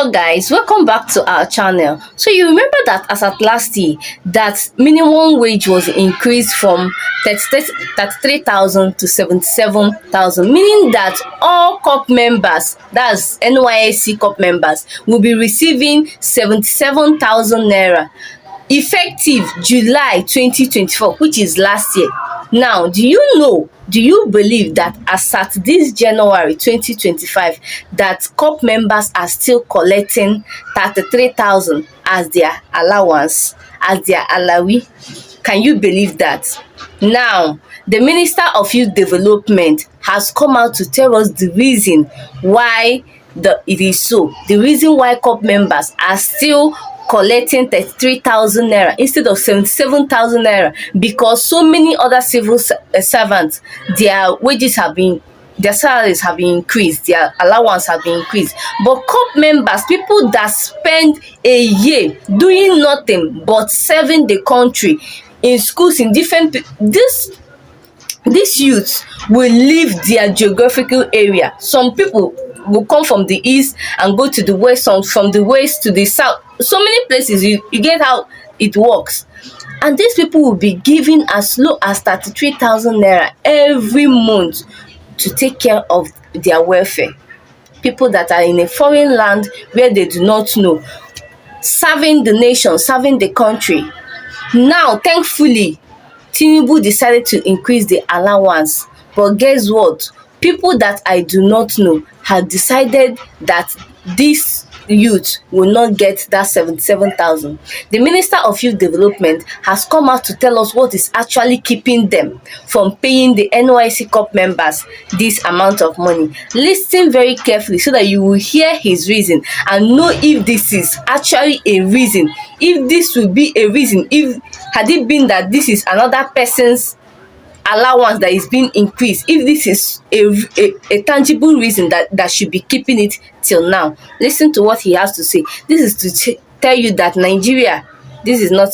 Hello guys, welcome back to our channel. So you remember that as at last year that minimum wage was increased from 33,000 to 77,000, meaning that all corp members, that's Nysc corp members, will be receiving 77,000 naira effective July 2024, which is last year. Now, do you believe that as at this January 2025 that corp members are still collecting 33,000 as their allowance, as their alawi? Can you believe that? Now, the Minister of Youth Development has come out to tell us the reason why it is so. The reason why corp members are still collecting 33,000 naira instead of 77,000 naira, because so many other civil servants, their salaries have been increased, their allowance have been increased. But corp members, people that spend a year doing nothing but serving the country in schools, in different, these youths will leave their geographical area. Some people will come from the east and go to the west, some from the west to the south. So many places, you get how it works. And these people will be given as low as 33,000 naira every month to take care of their welfare. People that are in a foreign land where they do not know, serving the nation, serving the country. Now, thankfully, Tinubu decided to increase the allowance. But guess what? People that I do not know have decided that this youth will not get that 77,000. The Minister of Youth Development has come out to tell us what is actually keeping them from paying the Nysc corp members this amount of money. Listen very carefully so that you will hear his reason and know if this is actually a reason. If this will be a reason, had it been that this is another person's allowance that is being increased, if this is a tangible reason that should be keeping it till now. Listen to what he has to say. This is to tell you that Nigeria, this is not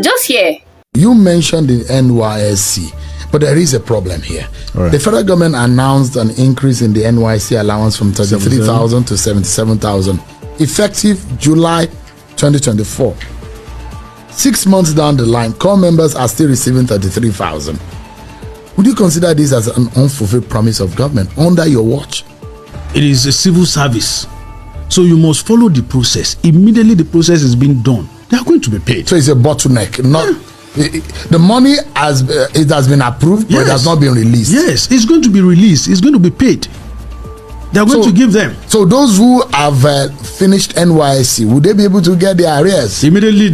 just here. You mentioned the Nysc, but there is a problem here. Right. The federal government announced an increase in the Nysc allowance from 33,000 to 77,000 effective July 2024. 6 months down the line, core members are still receiving 33,000. Would you consider this as an unfulfilled promise of government under your watch? It is a civil service, so you must follow the process. Immediately the process is being done, they are going to be paid. So it's a bottleneck. Not the money has been approved, but it has not been released. Yes, it's going to be released. It's going to be paid. They are going to give them. So those who have finished Nysc, would they be able to get their arrears? Immediately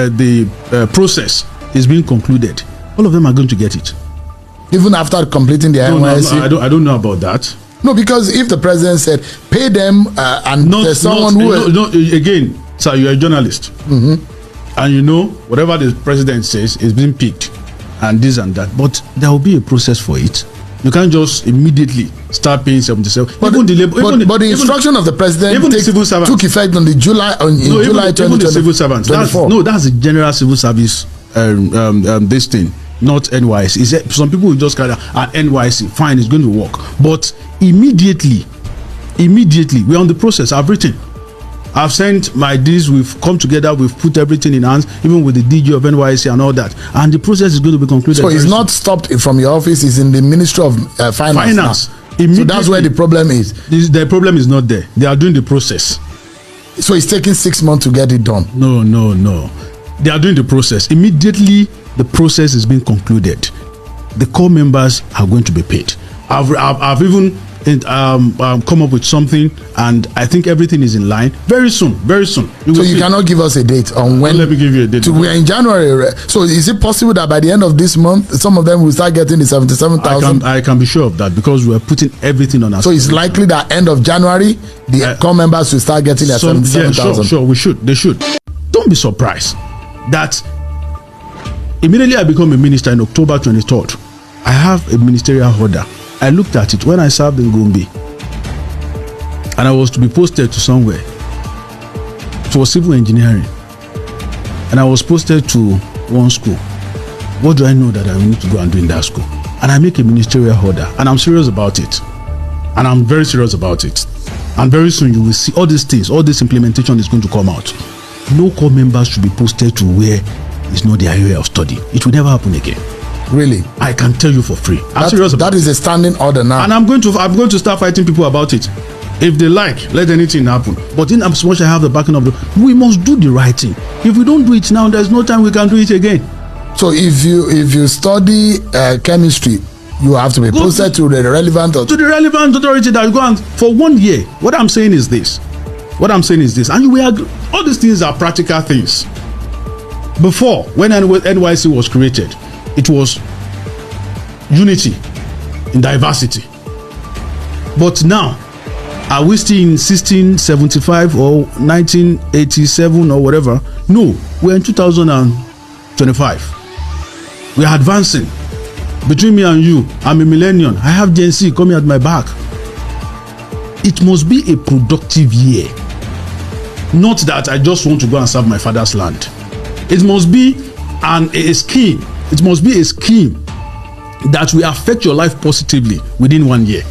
the process is being concluded, all of them are going to get it. Even after completing their Nysc? No, I don't know about that. No, because if the president said pay them and there's someone again, sir, you're a journalist. And you know whatever the president says is being picked and this and that, but there will be a process for it. You can't just immediately start paying 77. But the instruction of the president took effect on July 2024. The civil servants. That's the general civil service this thing, not Nysc. Some people will just carry an Nysc, fine, it's going to work. But immediately we're on the process. I've written, I've sent my deeds, we've come together, we've put everything in hands, even with the DG of Nysc and all that, and the process is going to be concluded. So it's not stopped from your office, it's in the Ministry of Finance. So that's where the problem is. The problem is not there. They are doing the process. So it's taking 6 months to get it done. No. They are doing the process. Immediately the process is being concluded, the core members are going to be paid. I've even come up with something, and I think everything is in line. Very soon. So you cannot give us a date on when? Let me give you a date. We're in January. So is it possible that by the end of this month, some of them will start getting the 77,000? I can be sure of that, because we are putting everything on us. So it's likely that end of January, the core members will start getting their 77,000. Yeah, sure. They should. Don't be surprised that immediately I become a minister in October 23rd. I have a ministerial order. I looked at it when I served in Gombe, and I was to be posted to somewhere for civil engineering, and I was posted to one school. What do I know that I need to go and do in that school? And I make a ministerial order, and I'm serious about it, and I'm very serious about it. And very soon you will see all these things, all this implementation is going to come out. No core members should be posted to where it's not their area of study. It will never happen again. Really? I can tell you for free. I'm serious about that is a standing order now. And I'm going to start fighting people about it. If they like, let anything happen. But in as much as I have the backing of we must do the right thing. If we don't do it now, there's no time we can do it again. So if you study chemistry, you have to be posted to the relevant authority that you go and for 1 year. What I'm saying is this. And you will agree, all these things are practical things. Before, when NYC was created, it was unity in diversity. But now, are we still in 1675 or 1987 or whatever? No, we're in 2025. We are advancing. Between me and you, I'm a millennial. I have Gen Z coming at my back. It must be a productive year. Not that I just want to go and serve my father's land. It must be a scheme. It must be a scheme that will affect your life positively within 1 year.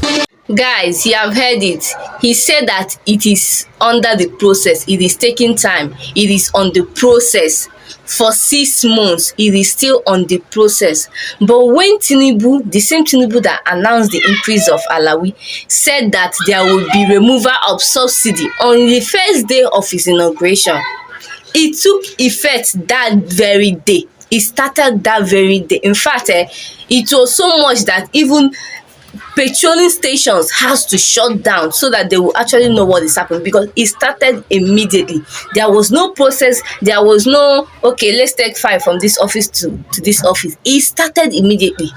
Guys, you have heard it. He said that it is under the process. It is taking time. It is on the process. For 6 months, it is still on the process. But when Tinubu, the same Tinubu that announced the increase of Alawi, said that there will be removal of subsidy on the first day of his inauguration, it took effect that very day. It started that very day. In fact, it was so much that even petroleum stations has to shut down so that they will actually know what is happening, because it started immediately. There was no process. There was no, okay, let's take 5 from this office to this office. It started immediately.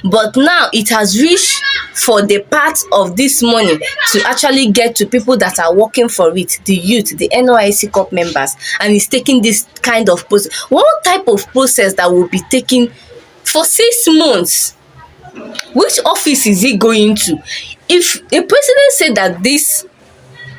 But now it has reached for the part of this money to actually get to people that are working for it, the youth, the NYSC corp members, and it's taking this kind of process. What type of process that will be taken for 6 months? Which office is he going to? If a president said that this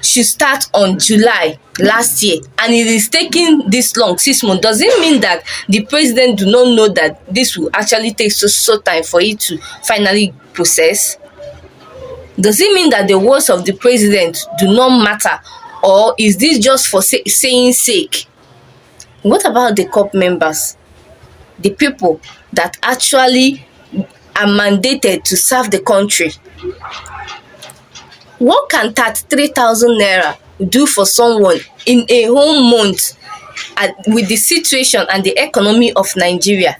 should start on July last year and it is taking this long, 6 months, does it mean that the president do not know that this will actually take so time for it to finally process? Does it mean that the words of the president do not matter, or is this just for saying sake? What about the corp members, the people that actually are mandated to serve the country? What can 33,000 naira do for someone in a whole month with the situation and the economy of Nigeria?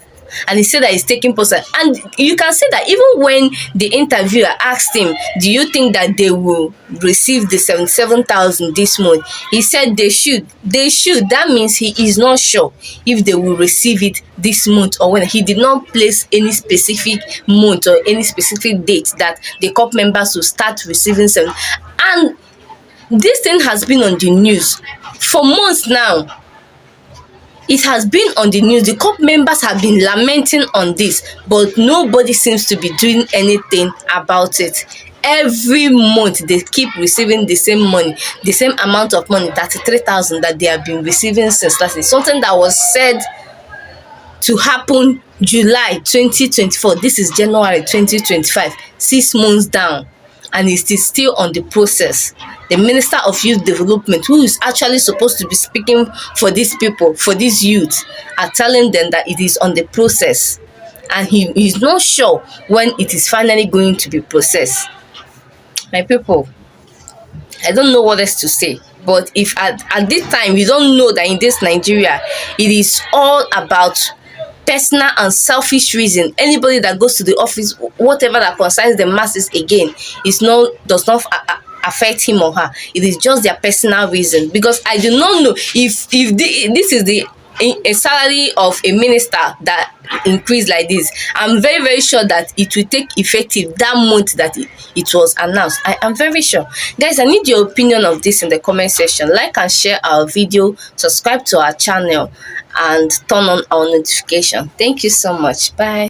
And he said that he's taking process. And you can see that even when the interviewer asked him, do you think that they will receive the 77,000 this month? He said they should. That means he is not sure if they will receive it this month or when. He did not place any specific month or any specific date that the corp members will start receiving 7. And this thing has been on the news for months now. It has been on the news. The corp members have been lamenting on this, but nobody seems to be doing anything about it. Every month they keep receiving the same money, the same amount of money, 33,000 that they have been receiving since last year. Something that was said to happen July 2024. This is January 2025. 6 months down, and it is still on the process. The Minister of Youth Development, who is actually supposed to be speaking for these people, for these youth, are telling them that it is on the process, and he is not sure when it is finally going to be processed. My people, I don't know what else to say. But if at this time you don't know that in this Nigeria, it is all about personal and selfish reason. Anybody that goes to the office, whatever that concerns the masses again, does not affect him or her. It is just their personal reason. Because I do not know if this is a salary of a minister that increased like this. I'm very, very sure that it will take effective that month that it was announced. I am very sure. Guys, I need your opinion of this in the comment section. Like and share our video, subscribe to our channel, and turn on our notification. Thank you so much. Bye.